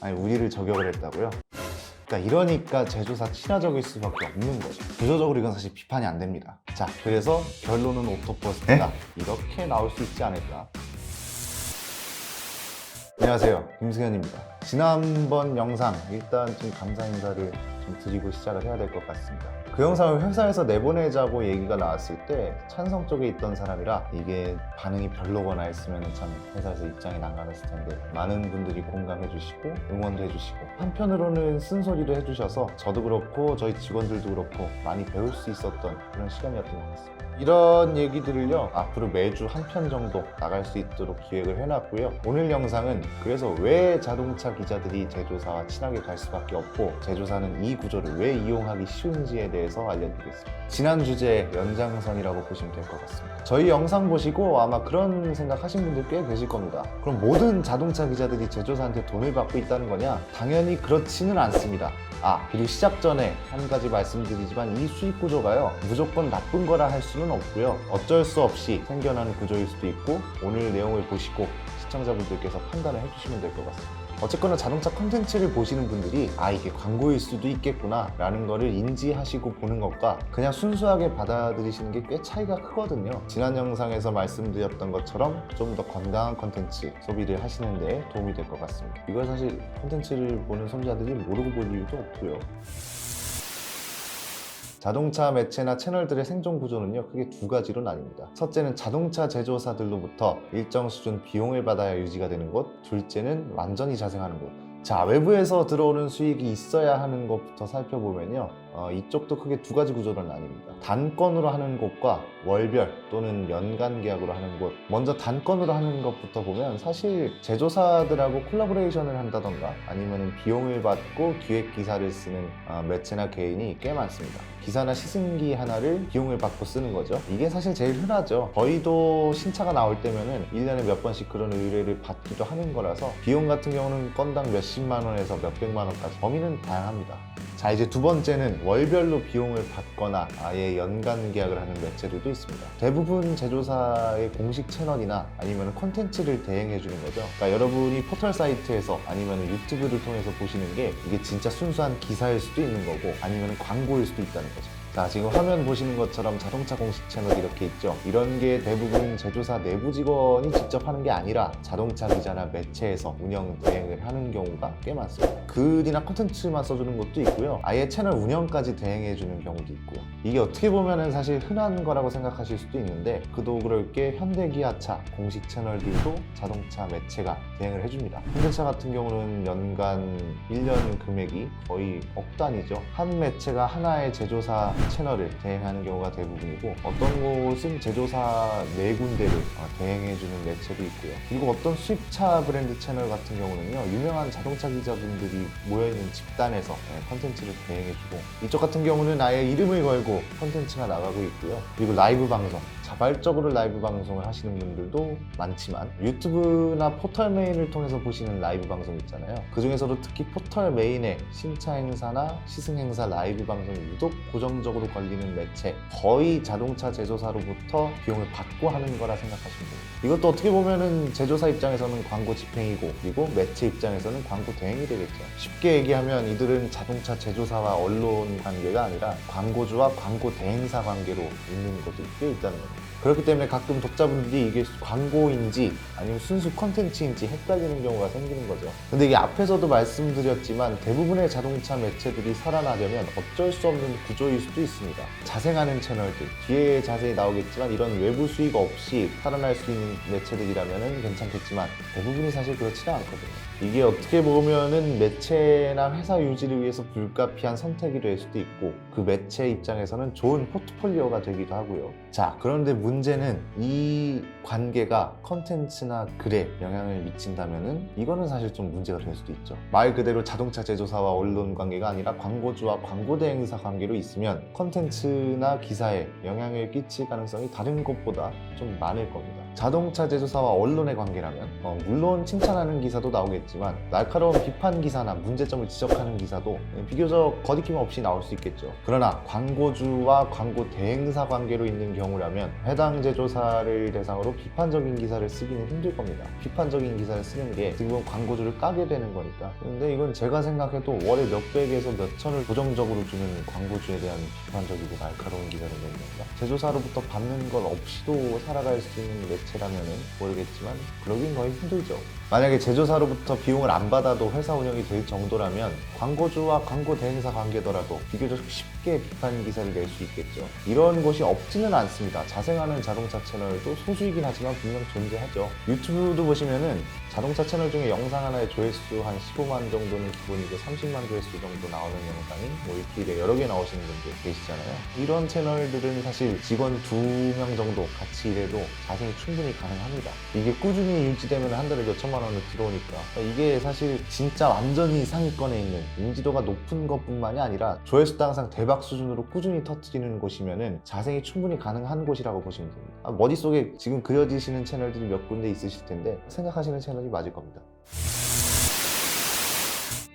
아니 우리를 저격을 했다고요? 그러니까 이러니까 제조사 친화적일 수밖에 없는 거죠. 구조적으로 이건 사실 비판이 안 됩니다. 자, 그래서 결론은 오토퍼스트다. 이렇게 나올 수 있지 않을까. 안녕하세요, 김승현입니다. 지난번 영상 일단 좀 감사 인사를 좀 드리고 시작을 해야 될 것 같습니다. 그 영상을 회사에서 내보내자고 얘기가 나왔을 때 찬성 쪽에 있던 사람이라 이게 반응이 별로거나 했으면 참 회사에서 입장이 난감했을 텐데 많은 분들이 공감해 주시고 응원도 해주시고 한편으로는 쓴소리도 해주셔서 저도 그렇고 저희 직원들도 그렇고 많이 배울 수 있었던 그런 시간이었던 것 같습니다. 이런 얘기들을요 앞으로 매주 한 편 정도 나갈 수 있도록 기획을 해놨고요. 오늘 영상은 그래서 왜 자동차 기자들이 제조사와 친하게 갈 수밖에 없고 제조사는 이 구조를 왜 이용하기 쉬운지에 대해서 알려드리겠습니다. 지난 주제의 연장선이라고 보시면 될 것 같습니다. 저희 영상 보시고 아마 그런 생각 하신 분들 꽤 계실 겁니다. 그럼 모든 자동차 기자들이 제조사한테 돈을 받고 있다는 거냐? 당연히 그렇지는 않습니다. 그리고 시작 전에 한 가지 말씀드리지만 이 수익 구조가요 무조건 나쁜 거라 할 수는 없고요. 어쩔 수 없이 생겨나는 구조일 수도 있고 오늘 내용을 보시고 시청자분들께서 판단을 해주시면 될 것 같습니다. 어쨌거나 자동차 컨텐츠를 보시는 분들이 이게 광고일 수도 있겠구나 라는 거를 인지하시고 보는 것과 그냥 순수하게 받아들이시는 게 꽤 차이가 크거든요. 지난 영상에서 말씀드렸던 것처럼 좀 더 건강한 컨텐츠 소비를 하시는 데 도움이 될 것 같습니다. 이걸 사실 컨텐츠를 보는 소비자들이 모르고 볼 이유도 없고요. 자동차 매체나 채널들의 생존 구조는요 크게 두 가지로 나뉩니다. 첫째는 자동차 제조사들로부터 일정 수준 비용을 받아야 유지가 되는 곳, 둘째는 완전히 자생하는 곳. 자, 외부에서 들어오는 수익이 있어야 하는 것부터 살펴보면요 이쪽도 크게 두 가지 구조로 나뉩니다. 단건으로 하는 곳과 월별 또는 연간 계약으로 하는 곳. 먼저 단건으로 하는 것부터 보면 사실 제조사들하고 콜라보레이션을 한다던가 아니면 비용을 받고 기획 기사를 쓰는 매체나 개인이 꽤 많습니다. 기사나 시승기 하나를 비용을 받고 쓰는 거죠. 이게 사실 제일 흔하죠. 저희도 신차가 나올 때면은 1년에 몇 번씩 그런 의뢰를 받기도 하는 거라서 비용 같은 경우는 건당 몇십만 원에서 몇백만 원까지 범위는 다양합니다. 자, 이제 두 번째는 월별로 비용을 받거나 아예 연간 계약을 하는 매체들도 있습니다. 대부분 제조사의 공식 채널이나 아니면 콘텐츠를 대행해 주는 거죠. 그러니까 여러분이 포털 사이트에서 아니면 유튜브를 통해서 보시는 게 이게 진짜 순수한 기사일 수도 있는 거고 아니면 광고일 수도 있다는 거죠. 자, 지금 화면 보시는 것처럼 자동차 공식 채널이 이렇게 있죠. 이런 게 대부분 제조사 내부 직원이 직접 하는 게 아니라 자동차 기자나 매체에서 운영 대행을 하는 경우가 꽤 많습니다. 글이나 콘텐츠만 써주는 것도 있고요. 아예 채널 운영까지 대행해 주는 경우도 있고요. 이게 어떻게 보면은 사실 흔한 거라고 생각하실 수도 있는데 그도 그럴 게 현대기아차 공식 채널들도 자동차 매체가 대행을 해줍니다. 현대차 같은 경우는 연간 1년 금액이 거의 억 단위죠. 한 매체가 하나의 제조사 채널을 대행하는 경우가 대부분이고 어떤 곳은 제조사 4군데를 대행해주는 매체도 있고요. 그리고 어떤 수입차 브랜드 채널 같은 경우는요 유명한 자동차 기자분들이 모여있는 집단에서 컨텐츠를 대행해주고 이쪽 같은 경우는 아예 이름을 걸고 컨텐츠가 나가고 있고요. 그리고 라이브 방송 자발적으로 라이브 방송을 하시는 분들도 많지만 유튜브나 포털 메인을 통해서 보시는 라이브 방송 있잖아요. 그 중에서도 특히 포털 메인의 신차 행사나 시승 행사 라이브 방송이 유독 고정적으로 걸리는 매체 거의 자동차 제조사로부터 비용을 받고 하는 거라 생각하시면 됩니다. 이것도 어떻게 보면은 제조사 입장에서는 광고 집행이고 그리고 매체 입장에서는 광고 대행이 되겠죠. 쉽게 얘기하면 이들은 자동차 제조사와 언론 관계가 아니라 광고주와 광고 대행사 관계로 있는 것도 꽤 있다는 겁니다. 그렇기 때문에 가끔 독자분들이 이게 광고인지 아니면 순수 콘텐츠인지 헷갈리는 경우가 생기는 거죠. 근데 이게 앞에서도 말씀드렸지만 대부분의 자동차 매체들이 살아나려면 어쩔 수 없는 구조일 수도 있습니다. 자생하는 채널들, 뒤에 자세히 나오겠지만 이런 외부 수익 없이 살아날 수 있는 매체들이라면 괜찮겠지만 대부분이 사실 그렇지는 않거든요. 이게 어떻게 보면은 매체나 회사 유지를 위해서 불가피한 선택이 될 수도 있고 그 매체 입장에서는 좋은 포트폴리오가 되기도 하고요. 자, 그런데 문제는 이 관계가 컨텐츠나 글에 영향을 미친다면은 이거는 사실 좀 문제가 될 수도 있죠. 말 그대로 자동차 제조사와 언론 관계가 아니라 광고주와 광고 대행사 관계로 있으면 컨텐츠나 기사에 영향을 끼칠 가능성이 다른 것보다 좀 많을 겁니다. 자동차 제조사와 언론의 관계라면 물론 칭찬하는 기사도 나오겠지만 날카로운 비판 기사나 문제점을 지적하는 기사도 비교적 거리낌 없이 나올 수 있겠죠. 그러나 광고주와 광고 대행사 관계로 있는 경우라면 해당 제조사를 대상으로 하더라도 비판적인 기사를 쓰기는 힘들 겁니다. 비판적인 기사를 쓰는 게 어떻게 보면 광고주를 까게 되는 거니까. 근데 이건 제가 생각해도 월에 몇백에서 몇천을 고정적으로 주는 광고주에 대한 비판적이고 날카로운 기사를 내는 겁니다. 제조사로부터 받는 것 없이도 살아갈 수 있는 매체라면은 모르겠지만 그러긴 거의 힘들죠. 만약에 제조사로부터 비용을 안 받아도 회사 운영이 될 정도라면 광고주와 광고 대행사 관계더라도 비교적 쉽게 비판 기사를 낼 수 있겠죠. 이런 것이 없지는 않습니다. 자생하는 자동차 채널도 소수이긴 하지만 분명 존재하죠. 유튜브도 보시면은 자동차 채널 중에 영상 하나의 조회수 한 15만 정도는 기본이고 30만 조회수 정도 나오는 영상이 뭐 일주일에 여러 개 나오시는 분들 계시잖아요. 이런 채널들은 사실 직원 2명 정도 같이 일해도 자생이 충분히 가능합니다. 이게 꾸준히 유지되면 한 달에 몇천만 원을 들어오니까 이게 사실 진짜 완전히 상위권에 있는 인지도가 높은 것뿐만이 아니라 조회수도 항상 대박 수준으로 꾸준히 터뜨리는 곳이면은 자생이 충분히 가능한 곳이라고 보시면 됩니다. 머릿속에 지금 그려지시는 채널들이 몇 군데 있으실 텐데 생각하시는 채널이 맞을 겁니다.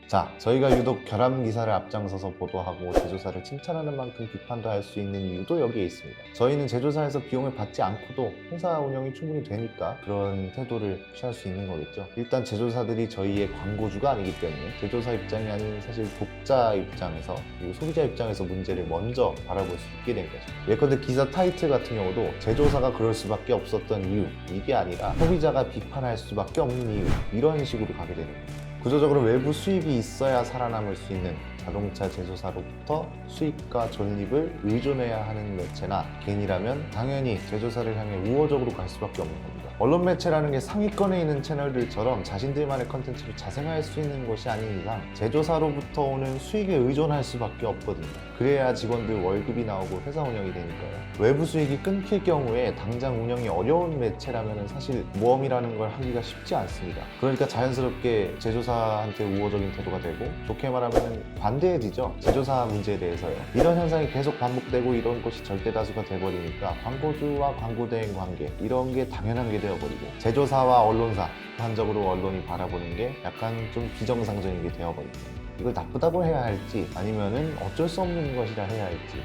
자, 저희가 유독 결함 기사를 앞장서서 보도하고 제조사를 칭찬하는 만큼 비판도 할 수 있는 이유도 여기에 있습니다. 저희는 제조사에서 비용을 받지 않고도 회사 운영이 충분히 되니까 그런 태도를 취할 수 있는 거겠죠. 일단 제조사들이 저희의 광고주가 아니기 때문에 제조사 입장이 아닌 사실 독자 입장에서 그리고 소비자 입장에서 문제를 먼저 바라볼 수 있게 된 거죠. 예컨대 기사 타이틀 같은 경우도 제조사가 그럴 수밖에 없었던 이유, 이게 아니라 소비자가 비판할 수밖에 없는 이유, 이런 식으로 가게 되는 거예요. 구조적으로 외부 수입이 있어야 살아남을 수 있는 자동차 제조사로부터 수익과 존립을 의존해야 하는 매체나 개인이라면 당연히 제조사를 향해 우호적으로 갈 수밖에 없는 겁니다. 언론 매체라는 게 상위권에 있는 채널들처럼 자신들만의 컨텐츠로 자생할 수 있는 것이 아닌 이상 제조사로부터 오는 수익에 의존할 수밖에 없거든요. 그래야 직원들 월급이 나오고 회사 운영이 되니까요. 외부 수익이 끊길 경우에 당장 운영이 어려운 매체라면 사실 모험이라는 걸 하기가 쉽지 않습니다. 그러니까 자연스럽게 제조사한테 우호적인 태도가 되고 좋게 말하면 관대해지죠. 제조사 문제에 대해서요. 이런 현상이 계속 반복되고 이런 것이 절대다수가 돼버리니까 광고주와 광고대행 관계 이런 게 당연한 게 되어버리고 제조사와 언론사 한적으로 언론이 바라보는 게 약간 좀 비정상적인 게 되어버립니다. 이걸 나쁘다고 해야 할지 아니면은 어쩔 수 없는 것이라 해야 할지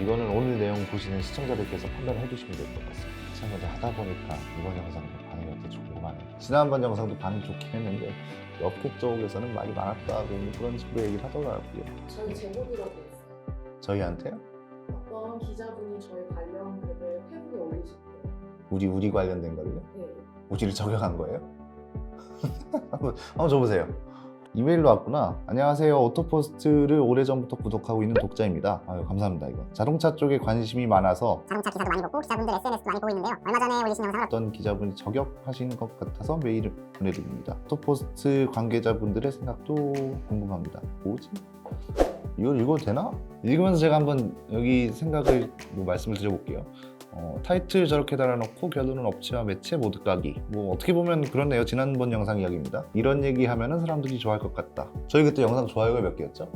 이거는 오늘 내용 보시는 시청자들께서 판단해 주시면 될 것 같습니다. 시청자들 하다 보니까 이번 영상도 반응이 어떨지 궁금하네요. 지난번 영상도 반응 좋긴 했는데 업계 쪽에서는 말이 많았다고 그런 식으로 얘기를 하더라고요. 저희 제보드라고 있어요. 저희한테요? 어떤 기자분이 저희 관련 글을 페북에 올리셨대요. 우리 관련된 걸요? 네. 우리를 저격한 거예요? 한번 줘보세요. 이메일로 왔구나. 안녕하세요. 오토포스트를 오래전부터 구독하고 있는 독자입니다. 아유, 감사합니다. 이거 자동차 쪽에 관심이 많아서 자동차 기사도 많이 보고 기자분들 SNS도 많이 보고 있는데요. 얼마 전에 올리신 영상을 어떤 기자분이 저격하신 것 같아서 메일을 보내드립니다. 오토포스트 관계자분들의 생각도 궁금합니다. 뭐지? 이걸 읽어도 되나? 읽으면서 제가 한번 여기 생각을 말씀을 드려볼게요. 타이틀 저렇게 달아놓고 결론은 업체와 매체 모두 까기. 어떻게 보면 그렇네요. 지난번 영상 이야기입니다. 이런 얘기 하면은 사람들이 좋아할 것 같다. 저희 그때 영상 좋아요가 몇 개였죠?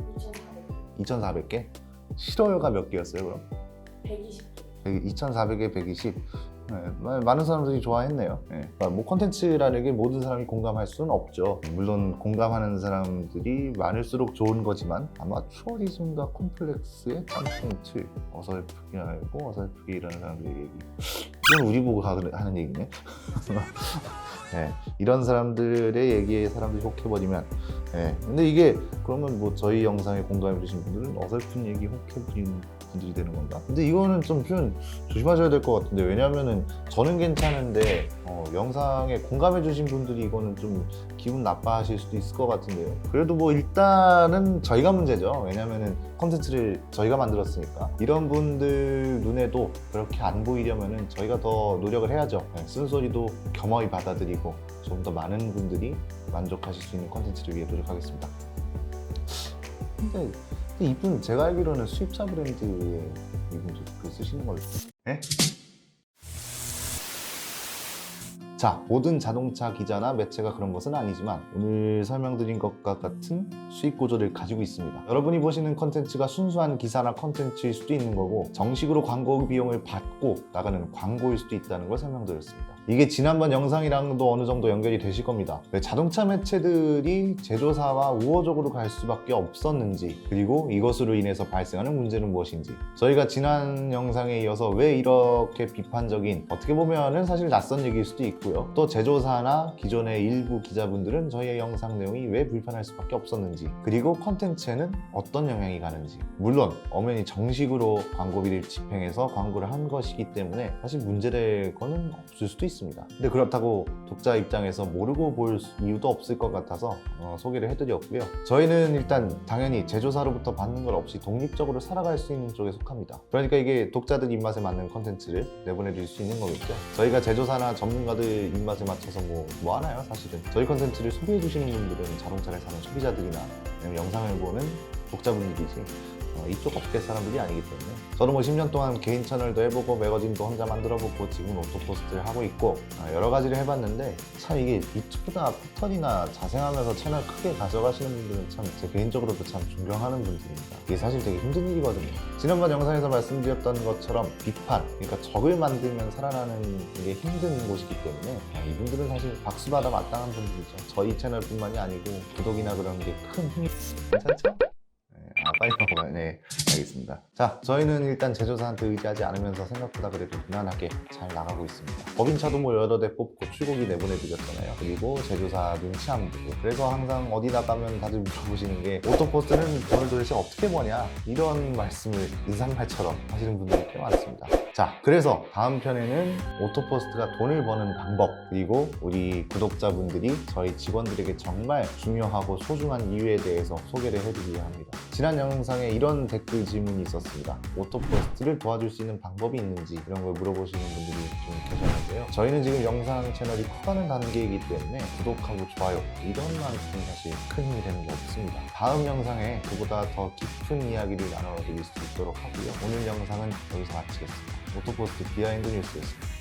2,400개. 2,400개? 싫어요가 몇 개였어요 그럼? 120개. 2,400에 120. 네, 많은 사람들이 좋아했네요. 네. 콘텐츠라는 게 모든 사람이 공감할 수는 없죠. 물론 공감하는 사람들이 많을수록 좋은 거지만 아마추어리즘과 콤플렉스의 짬뽕틀 어설프게 알고 어설프게 일하는 사람들의 얘기. 이건 우리 보고 하는 얘기네. 네, 이런 사람들의 얘기에 사람들이 혹해버리면 근데 이게 그러면 저희 영상에 공감해 주신 분들은 어설픈 얘기 혹해버리는 분들이 되는 건가? 근데 이거는 좀 조심하셔야 될 것 같은데 왜냐면은 저는 괜찮은데 영상에 공감해 주신 분들이 이거는 좀 기분 나빠하실 수도 있을 것 같은데요. 그래도 일단은 저희가 문제죠. 왜냐면은 콘텐츠를 저희가 만들었으니까 이런 분들 눈에도 그렇게 안 보이려면은 저희가 더 노력을 해야죠. 쓴소리도 겸허히 받아들이고 좀 더 많은 분들이 만족하실 수 있는 콘텐츠를 위해 노력하겠습니다. 근데 이분 제가 알기로는 수입차 브랜드의 이분도 글 쓰시는 걸로. 네? 자, 모든 자동차 기자나 매체가 그런 것은 아니지만 오늘 설명드린 것과 같은 수익 구조를 가지고 있습니다. 여러분이 보시는 컨텐츠가 순수한 기사나 컨텐츠일 수도 있는 거고 정식으로 광고 비용을 받고 나가는 광고일 수도 있다는 걸 설명드렸습니다. 이게 지난번 영상이랑도 어느 정도 연결이 되실 겁니다. 왜 자동차 매체들이 제조사와 우호적으로 갈 수밖에 없었는지, 그리고 이것으로 인해서 발생하는 문제는 무엇인지, 저희가 지난 영상에 이어서 왜 이렇게 비판적인, 어떻게 보면은 사실 낯선 얘기일 수도 있고요, 또 제조사나 기존의 일부 기자분들은 저희의 영상 내용이 왜 불편할 수밖에 없었는지, 그리고 컨텐츠에는 어떤 영향이 가는지. 물론 엄연히 정식으로 광고비를 집행해서 광고를 한 것이기 때문에 사실 문제될 거는 없을 수도 있습니다. 근데 그렇다고 독자 입장에서 모르고 볼 이유도 없을 것 같아서 소개를 해드렸고요. 저희는 일단 당연히 제조사로부터 받는 걸 없이 독립적으로 살아갈 수 있는 쪽에 속합니다. 그러니까 이게 독자들 입맛에 맞는 컨텐츠를 내보내드릴 수 있는 거겠죠. 저희가 제조사나 전문가들 입맛에 맞춰서 뭐 하나요 사실은. 저희 컨텐츠를 소비해주시는 분들은 자동차를 사는 소비자들이나 아니면 영상을 보는 독자분들이지 이쪽 업계 사람들이 아니기 때문에. 저도 뭐 10년 동안 개인 채널도 해보고 매거진도 혼자 만들어보고 지금 오토포스트를 하고 있고 여러 가지를 해봤는데, 참 이게 유튜브나 패턴이나 자생하면서 채널 크게 가져가시는 분들은 참 제 개인적으로도 참 존경하는 분들입니다. 이게 사실 되게 힘든 일이거든요. 지난번 영상에서 말씀드렸던 것처럼 비판, 그러니까 적을 만들면 살아나는 게 힘든 곳이기 때문에 이분들은 사실 박수받아 마땅한 분들이죠. 저희 채널뿐만이 아니고 구독이나 그런 게 큰 힘이. 괜찮죠? 빨리 먹어요. 네, 알겠습니다. 자, 저희는 일단 제조사한테 의지하지 않으면서 생각보다 그래도 무난하게 잘 나가고 있습니다. 법인차도 뭐 여러 대 뽑고 출고기 내보내드렸잖아요. 그리고 제조사 눈치 안 보고. 그래서 항상 어디 나가면 다들 물어보시는 게 오토포스트는 돈을 도대체 어떻게 버냐? 이런 말씀을 인사말처럼 하시는 분들이 꽤 많습니다. 자, 그래서 다음 편에는 오토포스트가 돈을 버는 방법, 그리고 우리 구독자분들이 저희 직원들에게 정말 중요하고 소중한 이유에 대해서 소개를 해드리려 합니다. 지난 영상에 이런 댓글 질문이 있었습니다. 오토포스트를 도와줄 수 있는 방법이 있는지, 이런 걸 물어보시는 분들이 좀 계셨는데요. 저희는 지금 영상 채널이 커가는 단계이기 때문에 구독하고 좋아요 이런만큼 사실 큰 힘이 되는 게 없습니다. 다음 영상에 그보다 더 깊은 이야기를 나눠드릴 수 있도록 하고요. 오늘 영상은 여기서 마치겠습니다. 오토포스트 비하인드 뉴스였습니다.